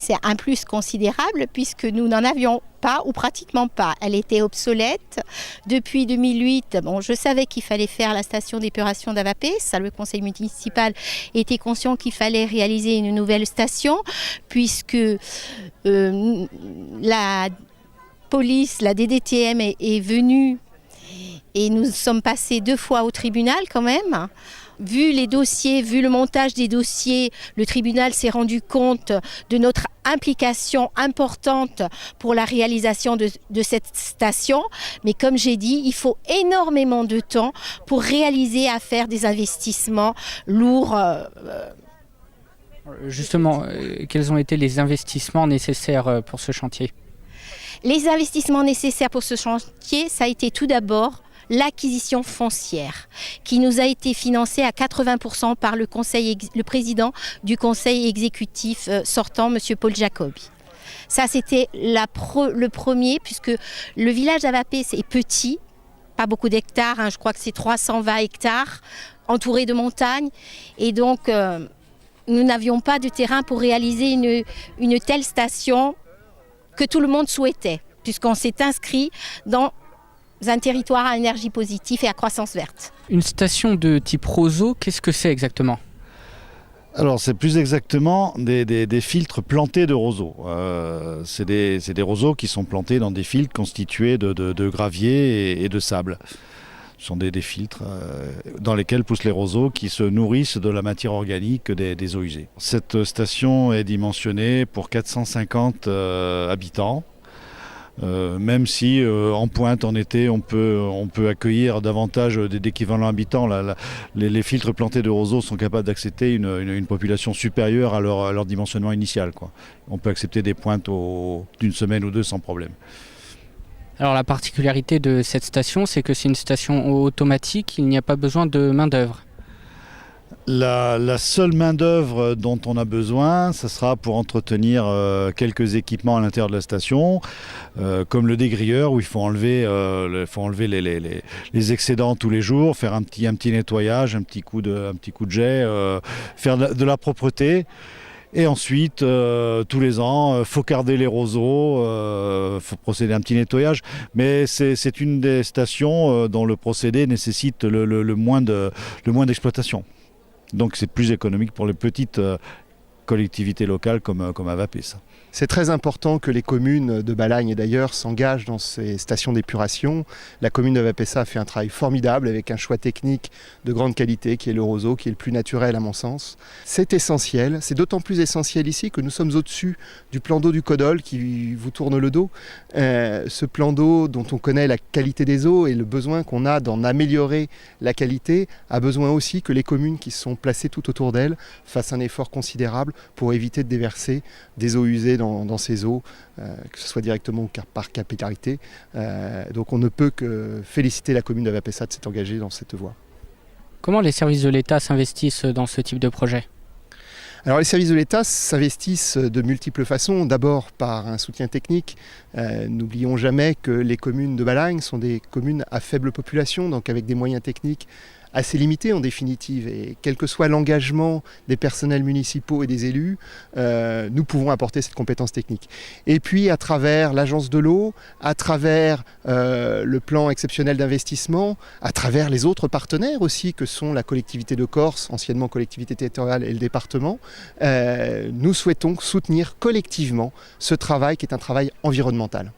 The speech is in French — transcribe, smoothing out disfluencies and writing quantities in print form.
C'est un plus considérable puisque nous n'en avions pas ou pratiquement pas. Elle était obsolète. Depuis 2008, je savais qu'il fallait faire la station d'épuration d'Avapé. Ça, le conseil municipal était conscient qu'il fallait réaliser une nouvelle station puisque la police, la DDTM est venue et nous sommes passés 2 fois au tribunal quand même. Vu les dossiers, vu le montage des dossiers, le tribunal s'est rendu compte de notre implication importante pour la réalisation de cette station. Mais comme j'ai dit, il faut énormément de temps pour réaliser à faire des investissements lourds. Justement, quels ont été les investissements nécessaires pour ce chantier ? Les investissements nécessaires pour ce chantier, ça a été tout d'abord l'acquisition foncière qui nous a été financée à 80% par le président du conseil exécutif sortant, M. Paul Jacobi. Ça, c'était le premier, puisque le village d'Avapé est petit, pas beaucoup d'hectares, je crois que c'est 320 hectares, entouré de montagnes. Et donc, nous n'avions pas de terrain pour réaliser une telle station que tout le monde souhaitait, puisqu'on s'est inscrit dans un territoire à énergie positive et à croissance verte. Une station de type roseau, qu'est-ce que c'est exactement ? Alors c'est plus exactement des filtres plantés de roseaux. C'est des roseaux qui sont plantés dans des filtres constitués de gravier et de sable. Ce sont des filtres dans lesquels poussent les roseaux qui se nourrissent de la matière organique des eaux usées. Cette station est dimensionnée pour 450 habitants. Même si en pointe, en été, on peut accueillir davantage d'équivalents habitants. Les filtres plantés de roseaux sont capables d'accepter une population supérieure à leur dimensionnement initial, quoi. On peut accepter des pointes d'une semaine ou 2 sans problème. Alors la particularité de cette station, c'est que c'est une station automatique, il n'y a pas besoin de main-d'œuvre. La seule main-d'œuvre dont on a besoin, ce sera pour entretenir quelques équipements à l'intérieur de la station, comme le dégrilleur où il faut enlever les excédents tous les jours, faire un petit nettoyage, un petit coup de jet, faire de la propreté. Et ensuite, tous les ans, faucarder les roseaux, faut procéder à un petit nettoyage. Mais c'est une des stations dont le procédé nécessite le moins d'exploitation. Donc c'est plus économique pour les petites collectivités locales comme Avapé, ça. C'est très important que les communes de Balagne et d'ailleurs s'engagent dans ces stations d'épuration. La commune de Avapessa a fait un travail formidable avec un choix technique de grande qualité qui est le roseau, qui est le plus naturel à mon sens. C'est essentiel, c'est d'autant plus essentiel ici que nous sommes au-dessus du plan d'eau du Codol qui vous tourne le dos. Ce plan d'eau dont on connaît la qualité des eaux et le besoin qu'on a d'en améliorer la qualité a besoin aussi que les communes qui sont placées tout autour d'elles fassent un effort considérable pour éviter de déverser des eaux usées dans ces eaux, que ce soit directement ou par capillarité. Donc on ne peut que féliciter la commune d'Avapessa de s'être engagée dans cette voie. Comment les services de l'État s'investissent dans ce type de projet ? Alors les services de l'État s'investissent de multiples façons. D'abord par un soutien technique. N'oublions jamais que les communes de Balagne sont des communes à faible population, donc avec des moyens techniques assez limité en définitive, et quel que soit l'engagement des personnels municipaux et des élus, nous pouvons apporter cette compétence technique. Et puis à travers l'agence de l'eau, à travers le plan exceptionnel d'investissement, à travers les autres partenaires aussi que sont la collectivité de Corse, anciennement collectivité territoriale, et le département, nous souhaitons soutenir collectivement ce travail qui est un travail environnemental.